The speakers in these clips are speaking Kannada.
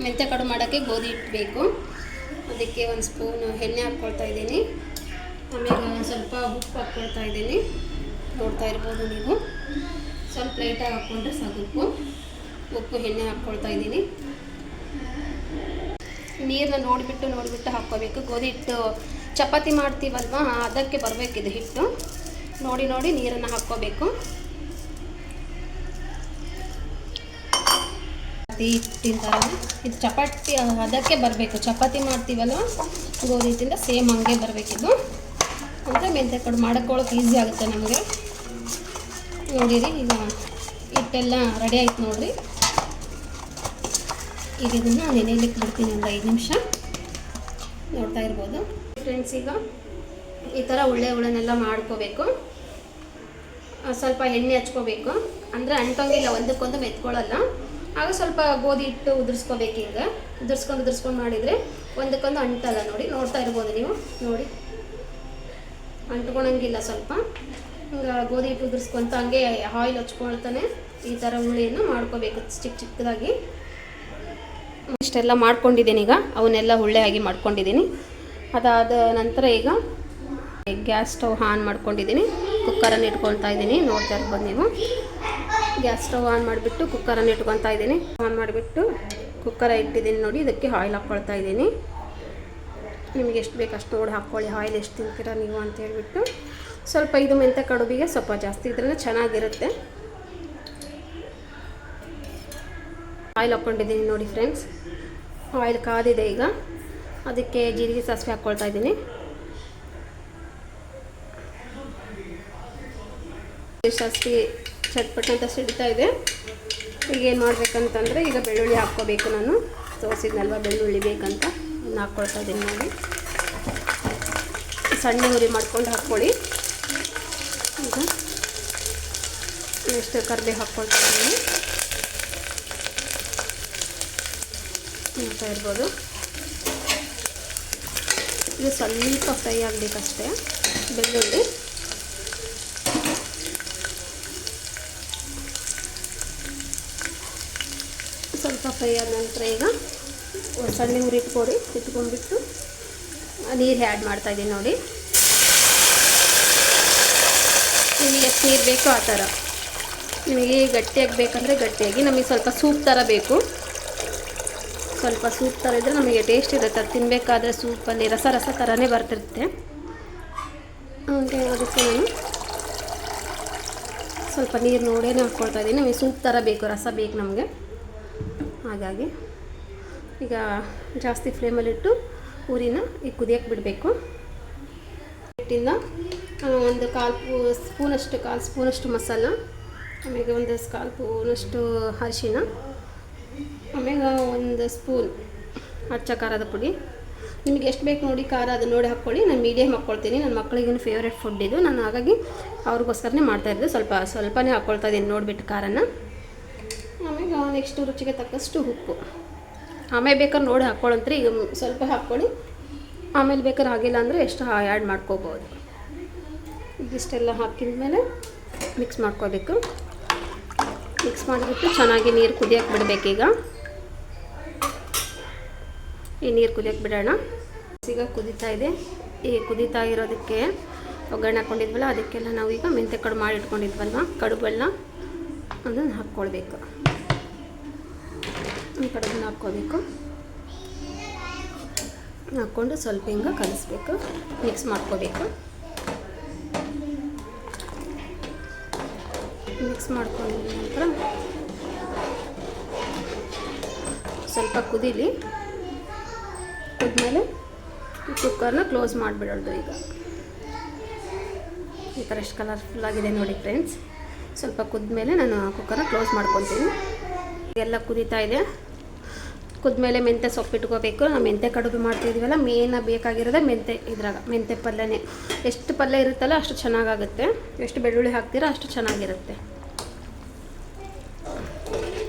ಮೆಂತ್ಯ ಕಡು ಮಾಡೋಕ್ಕೆ ಗೋಧಿ ಹಿಟ್ಟು ಬೇಕು. ಅದಕ್ಕೆ ಒಂದು ಸ್ಪೂನ್ ಎಣ್ಣೆ ಹಾಕ್ಕೊಳ್ತಾ ಇದ್ದೀನಿ. ಆಮೇಲೆ ಸ್ವಲ್ಪ ಉಪ್ಪು ಹಾಕ್ಕೊಳ್ತಾ ಇದ್ದೀನಿ. ನೋಡ್ತಾ ಇರ್ಬೋದು ನೀವು, ಸ್ವಲ್ಪ ಲೈಟಾಗಿ ಹಾಕ್ಕೊಂಡ್ರೆ ಸಾಕು. ಉಪ್ಪು ಎಣ್ಣೆ ಹಾಕ್ಕೊಳ್ತಾ ಇದ್ದೀನಿ. ನೀರನ್ನ ನೋಡಿಬಿಟ್ಟು ಹಾಕ್ಕೋಬೇಕು. ಗೋಧಿ ಹಿಟ್ಟು ಚಪಾತಿ ಮಾಡ್ತೀವಲ್ವ, ಅದಕ್ಕೆ ಬರಬೇಕಿದೆ ಹಿಟ್ಟು. ನೋಡಿ ನೀರನ್ನು ಹಾಕ್ಕೋಬೇಕು. ಹಿಟ್ಟಿನ ಥರ ಇದು ಚಪಾತಿ ಅದಕ್ಕೆ ಬರಬೇಕು. ಚಪಾತಿ ಮಾಡ್ತೀವಲ್ವ ಗೋಧಿ ಹಿಟ್ಟಿಂದ ಸೇಮ್ ಹಂಗೆ ಬರಬೇಕಿದು. ಅಂದರೆ ಮೆಂತ್ಯ ಕಡು ಮಾಡ್ಕೊಳ್ಳೋಕೆ ಈಸಿ ಆಗುತ್ತೆ ನಮಗೆ. ನೋಡಿರಿ, ಈಗ ಹಿಟ್ಟೆಲ್ಲ ರೆಡಿ ಆಯ್ತು ನೋಡಿರಿ. ಈಗ ಇದನ್ನು ನೆನೆಯಲಿಕ್ಕೆ ಬಿಡ್ತೀನಿ ಒಂದು 5 ನಿಮಿಷ. ನೋಡ್ತಾ ಇರ್ಬೋದು ಫ್ರೆಂಡ್ಸ್. ಈಗ ಈ ಥರ ಉಳ್ಳೆನೆಲ್ಲ ಮಾಡ್ಕೋಬೇಕು. ಸ್ವಲ್ಪ ಎಣ್ಣೆ ಹಚ್ಕೋಬೇಕು, ಅಂದರೆ ಅಂಟೋಂಗಿಲ್ಲ, ಒಂದಕ್ಕೊಂದು ಮೆತ್ಕೊಳ್ಳಲ್ಲ. ಆಗ ಸ್ವಲ್ಪ ಗೋಧಿ ಹಿಟ್ಟು ಉದುರಿಸ್ಕೋಬೇಕು. ಹಿಂಗೆ ಉದುರಿಸ್ಕೊಂಡು ಮಾಡಿದರೆ ಒಂದಕ್ಕೊಂದು ಅಂಟಲ್ಲ. ನೋಡ್ತಾ ಇರ್ಬೋದು ನೀವು. ನೋಡಿ, ಅಂಟ್ಕೊಳಂಗಿಲ್ಲ. ಸ್ವಲ್ಪ ಹಿಂಗೆ ಗೋಧಿ ಹಿಟ್ಟು ಉದುರಿಸ್ಕೊಂತ ಹಂಗೆ ಆಯಿಲ್ ಹಚ್ಕೊಳ್ತಾನೆ ಈ ಥರ ಉಳ್ಳಿಯನ್ನು ಮಾಡ್ಕೋಬೇಕು ಚಿಕ್ಕದಾಗಿ. ಇಷ್ಟೆಲ್ಲ ಮಾಡ್ಕೊಂಡಿದ್ದೀನಿ. ಈಗ ಅವನ್ನೆಲ್ಲ ಉಳ್ಳೆ ಆಗಿ ಮಾಡ್ಕೊಂಡಿದ್ದೀನಿ. ಅದಾದ ನಂತರ ಈಗ ಗ್ಯಾಸ್ ಸ್ಟವ್ ಆನ್ ಮಾಡ್ಕೊಂಡಿದ್ದೀನಿ. ಕುಕ್ಕರನ್ನು ಇಟ್ಕೊಳ್ತಾ ಇದ್ದೀನಿ. ನೋಡ್ತಾ ಇರ್ಬೋದು ನೀವು. ಗ್ಯಾಸ್ ಸ್ಟವ್ ಆನ್ ಮಾಡಿಬಿಟ್ಟು ಕುಕ್ಕರನ್ನು ಇಟ್ಕೊತಾ ಇದ್ದೀನಿ. ಆನ್ ಮಾಡಿಬಿಟ್ಟು ಕುಕ್ಕರ ಇಟ್ಟಿದ್ದೀನಿ. ನೋಡಿ, ಇದಕ್ಕೆ ಆಯಿಲ್ ಹಾಕ್ಕೊಳ್ತಾ ಇದ್ದೀನಿ. ನಿಮಗೆ ಎಷ್ಟು ಬೇಕು ಅಷ್ಟು ನೋಡಿ ಹಾಕ್ಕೊಳ್ಳಿ. ಆಯಿಲ್ ಎಷ್ಟು ತಿಂತೀರ ನೀವು ಅಂತ ಹೇಳ್ಬಿಟ್ಟು. ಸ್ವಲ್ಪ ಇದು ಮೆಂತ್ಯ ಕಡುಬಿಗೆ ಸ್ವಲ್ಪ ಜಾಸ್ತಿ ಇದ್ರೇ ಚೆನ್ನಾಗಿರುತ್ತೆ. ಆಯಿಲ್ ಹಾಕ್ಕೊಂಡಿದ್ದೀನಿ ನೋಡಿ ಫ್ರೆಂಡ್ಸ್. ಆಯಿಲ್ ಕಾದಿದೆ. ಈಗ ಅದಕ್ಕೆ ಜೀರಿಗೆ ಸಾಸಿವೆ ಹಾಕ್ಕೊಳ್ತಾ ಇದ್ದೀನಿ. ಸಾಸಿವೆ ಚಟ್ಪಟ್ ಅಂತ ಸಿಡ್ತಾ ಇದೆ. ಈಗ ಏನು ಮಾಡಬೇಕಂತಂದರೆ, ಈಗ ಬೆಳ್ಳುಳ್ಳಿ ಹಾಕ್ಕೋಬೇಕು. ನಾನು ತೋರಿಸಿದ್ನಲ್ವ ಬೆಳ್ಳುಳ್ಳಿ ಬೇಕಂತ, ಅದನ್ನು ಹಾಕ್ಕೊಳ್ತಾ ಇದ್ದೀನಿ. ನೋಡಿ, ಸಣ್ಣ ಹುರಿ ಮಾಡ್ಕೊಂಡು ಹಾಕ್ಕೊಳ್ಳಿ. ಈಗ ನೆಕ್ಸ್ಟ್ ಕರಿಬೇವು ಹಾಕ್ಕೊಳ್ತಾ ಇದ್ದೀನಿ. ನೋಡ್ತಾ ಇರ್ಬೋದು. ಇದು ಸ್ವಲ್ಪ ಫ್ರೈ ಆಗಬೇಕಷ್ಟೇ ಬೆಳ್ಳುಳ್ಳಿ. ಸ್ವಲ್ಪ ಫ್ರೈ ಆದ ನಂತರ ಈಗ ಸಣ್ಣ ಉರಿ ಇಟ್ಕೊಂಡ್ಬಿಟ್ಟು ನೀರು ಆ್ಯಡ್ ಮಾಡ್ತಾಯಿದ್ದೀನಿ. ನೋಡಿ, ನಿಮಗೆ ಎಷ್ಟು ನೀರು ಬೇಕೋ ಆ ಥರ. ನಿಮಗೆ ಗಟ್ಟಿಯಾಗಿ ಬೇಕಂದರೆ ಗಟ್ಟಿಯಾಗಿ, ನಮಗೆ ಸ್ವಲ್ಪ ಸೂಪ್ ಥರ ಬೇಕು. ಸ್ವಲ್ಪ ಸೂಪ್ ಥರ ಇದ್ದರೆ ನಮಗೆ ಟೇಸ್ಟ್ ಇರುತ್ತೆ. ಅದು ತಿನ್ನಬೇಕಾದ್ರೆ ಸೂಪಲ್ಲಿ ರಸ ಥರನೇ ಬರ್ತಿರುತ್ತೆ. ಅದಕ್ಕೆ ನಾನು ಸ್ವಲ್ಪ ನೀರು ನೋಡೇ ಹಾಕ್ಕೊಳ್ತಾ ಇದ್ದೀನಿ. ನಮಗೆ ಸೂಪ್ ಥರ ಬೇಕು, ರಸ ಬೇಕು ನಮಗೆ. ಹಾಗಾಗಿ ಈಗ ಜಾಸ್ತಿ ಫ್ಲೇಮಲ್ಲಿಟ್ಟು ಊರಿನ ಈಗ ಕುದಿಯೋಕ್ಕೆ ಬಿಡಬೇಕು. ಹಿಟ್ಟಿಂದ ಒಂದು ಕಾಲು ಸ್ಪೂನಷ್ಟು ಮಸಾಲ, ಆಮೇಲೆ ಒಂದು ಕಾಲು ಸ್ಪೂನಷ್ಟು ಅರಿಶಿಣ, ಆಮೇಲೆ ಒಂದು ಸ್ಪೂನ್ ಅಚ್ಚ ಖಾರದ ಪುಡಿ. ನಿಮಗೆ ಎಷ್ಟು ಬೇಕು ನೋಡಿ ಖಾರ, ಅದನ್ನು ನೋಡಿ ಹಾಕ್ಕೊಳ್ಳಿ. ನಾನು ಮೀಡಿಯಮ್ ಹಾಕ್ಕೊಳ್ತೀನಿ. ನನ್ನ ಮಕ್ಕಳಿಗೇನು ಫೇವ್ರೇಟ್ ಫುಡ್ ಇದು. ನಾನು ಹಾಗಾಗಿ ಅವ್ರಿಗೋಸ್ಕರನೇ ಮಾಡ್ತಾಯಿದ್ದೆ. ಸ್ವಲ್ಪನೇ ಹಾಕ್ಕೊಳ್ತಾ ಇದ್ದೀನಿ ನೋಡಿಬಿಟ್ಟು ಖಾರನ. ಆಮೇಲೆ ನೆಕ್ಸ್ಟು ರುಚಿಗೆ ತಕ್ಕಷ್ಟು ಉಪ್ಪು. ಆಮೇಲೆ ಬೇಕಾದ್ರೆ ನೋಡಿ ಹಾಕ್ಕೊಳ್ಳಂತ್ರಿ. ಈಗ ಸ್ವಲ್ಪ ಹಾಕ್ಕೊಳ್ಳಿ, ಆಮೇಲೆ ಬೇಕಾದ್ರೆ ಆಗಿಲ್ಲ ಅಂದರೆ ಎಷ್ಟು ಆ್ಯಡ್ ಮಾಡ್ಕೋಬೋದು. ಇದಿಷ್ಟೆಲ್ಲ ಹಾಕಿದ ಮೇಲೆ ಮಿಕ್ಸ್ ಮಾಡ್ಕೋಬೇಕು. ಮಿಕ್ಸ್ ಮಾಡಿಬಿಟ್ಟು ಚೆನ್ನಾಗಿ ನೀರು ಕುದಿಯೋಕ್ಕೆ ಬಿಡಬೇಕೀಗ. ಈ ನೀರು ಕುದಿಯೋಕ್ಕೆ ಬಿಡೋಣ. ಈಗ ಕುದೀತಾ ಇದೆ. ಈ ಕುದೀತಾ ಇರೋದಕ್ಕೆ ಒಗ್ಗರಣೆ ಹಾಕ್ಕೊಂಡಿದ್ವಲ್ಲ, ಅದಕ್ಕೆಲ್ಲ ನಾವು ಈಗ ಮೆಂತ್ಯ ಕಡು ಮಾಡಿ ಇಟ್ಕೊಂಡಿದ್ವಲ್ವ ಕಡುಬೆಲ್ಲ, ಅದನ್ನು ಹಾಕ್ಕೊಳ್ಬೇಕು. ಈ ಕಡುಬನ್ನ ಹಾಕ್ಕೋಬೇಕು. ಹಾಕ್ಕೊಂಡು ಸ್ವಲ್ಪ ಹಿಂಗೆ ಕಲಿಸ್ಬೇಕು, ಮಿಕ್ಸ್ ಮಾಡ್ಕೋಬೇಕು. ಮಿಕ್ಸ್ ಮಾಡ್ಕೊಂಡ ನಂತರ ಸ್ವಲ್ಪ ಕುದೀಲಿ. ಕುದ್ಮೇಲೆ ಕುಕ್ಕರ್ನ ಕ್ಲೋಸ್ ಮಾಡಿಬಿಡೋದು. ಈಗ ಈ ಥರ ಎಷ್ಟು ಕಲರ್ಫುಲ್ಲಾಗಿದೆ ನೋಡಿ ಫ್ರೆಂಡ್ಸ್. ಸ್ವಲ್ಪ ಕುದ್ಮೇಲೆ ನಾನು ಕುಕ್ಕರ್ನ ಕ್ಲೋಸ್ ಮಾಡ್ಕೊತೀನಿ. ಎಲ್ಲ ಕುದೀತಾ ಇದೆ. ಕುದ್ಮೇಲೆ ಮೆಂತ್ಯ ಸೊಪ್ಪು ಇಟ್ಕೋಬೇಕು. ನಾವು ಮೆಂತ್ಯ ಕಡುಬು ಮಾಡ್ತಿದ್ದೀವಲ್ಲ, ಮೇನಾಗಿ ಬೇಕಾಗಿರೋದೇ ಮೆಂತ್ಯ ಪಲ್ಯನೇ. ಎಷ್ಟು ಪಲ್ಯ ಇರುತ್ತಲ್ಲ ಅಷ್ಟು ಚೆನ್ನಾಗಾಗುತ್ತೆ. ಎಷ್ಟು ಬೆಳ್ಳುಳ್ಳಿ ಹಾಕ್ತೀರೋ ಅಷ್ಟು ಚೆನ್ನಾಗಿರುತ್ತೆ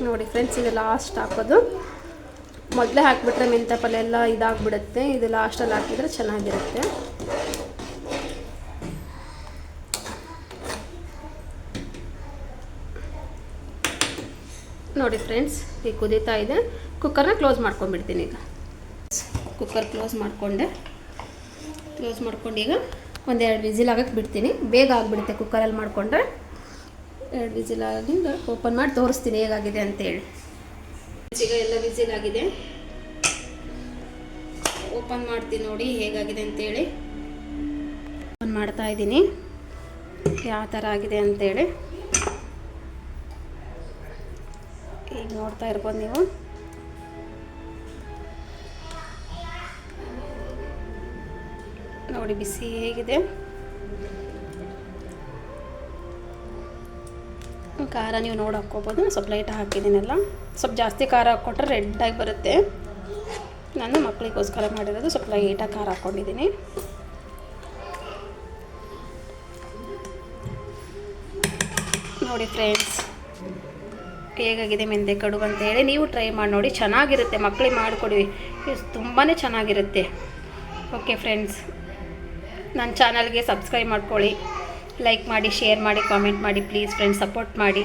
ನೋಡಿ ಫ್ರೆಂಡ್ಸ್. ಇದು ಲಾಸ್ಟ್ ಹಾಕೋದು. ಮೊದಲೇ ಹಾಕಿಬಿಟ್ರೆ ಮೆಂತ್ಯ ಪಲ್ಯ ಎಲ್ಲ ಇದಾಗಿಬಿಡುತ್ತೆ. ಇದು ಲಾಸ್ಟಲ್ಲಿ ಹಾಕಿದರೆ ಚೆನ್ನಾಗಿರುತ್ತೆ. ನೋಡಿ ಫ್ರೆಂಡ್ಸ್, ಈಗ ಕುದೀತಾ ಇದೆ. ಕುಕ್ಕರ್ನ ಕ್ಲೋಸ್ ಮಾಡ್ಕೊಂಡ್ಬಿಡ್ತೀನಿ. ಈಗ ಕುಕ್ಕರ್ ಕ್ಲೋಸ್ ಮಾಡಿಕೊಂಡು ಈಗ ಒಂದೆರಡು ವಿಸಿಲ್ ಆಗಕ್ಕೆ ಬಿಡ್ತೀನಿ. ಬೇಗ ಆಗಿಬಿಡುತ್ತೆ ಕುಕ್ಕರಲ್ಲಿ ಮಾಡಿಕೊಂಡ್ರೆ. 2 ವಿಸಿಲ್ ಆಗಿಂದ ಓಪನ್ ಮಾಡಿ ತೋರಿಸ್ತೀನಿ ಹೇಗಾಗಿದೆ ಅಂತೇಳಿ. ಈಗ ಎಲ್ಲ ವಿಸಿಲ್ ಆಗಿದೆ, ಓಪನ್ ಮಾಡ್ತೀನಿ ನೋಡಿ ಹೇಗಾಗಿದೆ ಅಂತೇಳಿ. ಓಪನ್ ಮಾಡ್ತಾ ಇದ್ದೀನಿ ಯಾವ ಥರ ಆಗಿದೆ ಅಂತೇಳಿ. ಈಗ ನೋಡ್ತಾ ಇರ್ಬೋದು ನೀವು. ನೋಡಿ ಬಿಸಿ ಹೇಗಿದೆ. ಖಾರ ನೀವು ನೋಡಿ ಹಾಕ್ಕೋಬೋದು. ಸ್ವಲ್ಪ ಲೈಟ್ ಹಾಕಿದ್ದೀನಲ್ಲ, ಸ್ವಲ್ಪ ಜಾಸ್ತಿ ಖಾರ ಹಾಕ್ಕೊಟ್ರೆ ರೆಡ್ಡಾಗಿ ಬರುತ್ತೆ. ನಾನು ಮಕ್ಕಳಿಗೋಸ್ಕರ ಮಾಡಿರೋದು ಸ್ವಲ್ಪ ಲೈಟಾಗಿ ಖಾರ ಹಾಕ್ಕೊಂಡಿದ್ದೀನಿ. ನೋಡಿ ಫ್ರೆಂಡ್ಸ್ ಹೇಗಾಗಿದೆ ಮೆಂತ್ಯ ಕಡುಬು ಅಂತೇಳಿ. ನೀವು ಟ್ರೈ ಮಾಡಿ ನೋಡಿ, ಚೆನ್ನಾಗಿರುತ್ತೆ. ಮಕ್ಕಳಿಗೆ ಮಾಡಿಕೊಡಿ, ತುಂಬಾ ಚೆನ್ನಾಗಿರುತ್ತೆ. ಓಕೆ ಫ್ರೆಂಡ್ಸ್, ನನ್ನ ಚಾನಲ್ಗೆ ಸಬ್ಸ್ಕ್ರೈಬ್ ಮಾಡ್ಕೊಳ್ಳಿ, ಲೈಕ್ ಮಾಡಿ, ಶೇರ್ ಮಾಡಿ, ಕಾಮೆಂಟ್ ಮಾಡಿ ಪ್ಲೀಸ್ ಫ್ರೆಂಡ್ಸ್, ಸಪೋರ್ಟ್ ಮಾಡಿ.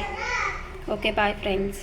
Okay bye friends.